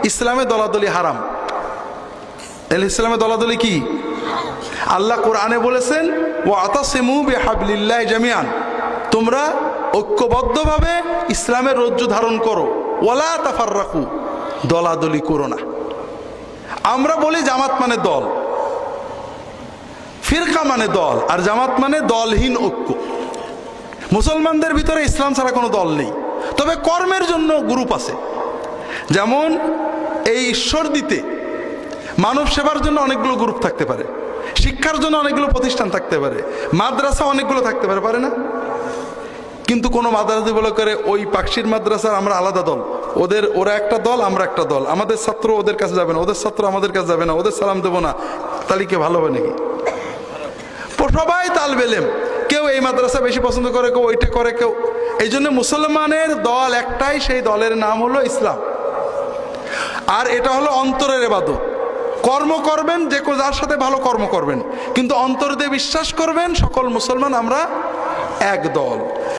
ইসলামে দলাদলি হারাম। ইসলামে দলাদলি কি? আল্লাহ কোরআনে বলেছেন ওয়াতাসিমু বিহাবলিল্লাহি জামিআন, তোমরা ঐক্যবদ্ধভাবে ইসলামের রজ্জু ধারণ করো, ওয়ালা তাফাররাকু, দলাদলি করো না। আমরা বলি জামাত মানে দল, ফিরকা মানে দল, আর জামাত মানে দলহীন ঐক্য। মুসলমানদের ভিতরে ইসলাম ছাড়া কোনো দল নেই, তবে কর্মের জন্য গ্রুপ আছে। যেমন এই ঈশ্বর দিতে, মানব সেবার জন্য অনেকগুলো গ্রুপ থাকতে পারে, শিক্ষার জন্য অনেকগুলো প্রতিষ্ঠান থাকতে পারে, মাদ্রাসা অনেকগুলো থাকতে পারে, পারে না? কিন্তু কোনো মাদ্রাসা বলে করে ওই পাকশির মাদ্রাসার আমরা আলাদা দল, ওরা একটা দল, আমরা একটা দল, আমাদের ছাত্র ওদের কাছে যাবে না, ওদের ছাত্র আমাদের কাছে যাবে না, ওদের সালাম দেবো না, তাহলে কি ভালো হবে নাকি? সবাই তালবে ইলম, কেউ এই মাদ্রাসা বেশি পছন্দ করে, কেউ ওইটা করে, কেউ। এই জন্য মুসলমানের দল একটাই, সেই দলের নাম হলো ইসলাম। আর এটা হলো অন্তরের ইবাদত। কর্ম করবেন, যে যার সাথে ভালো কর্ম করবেন, কিন্তু অন্তর দিয়ে বিশ্বাস করবেন সকল মুসলমান আমরা এক দল।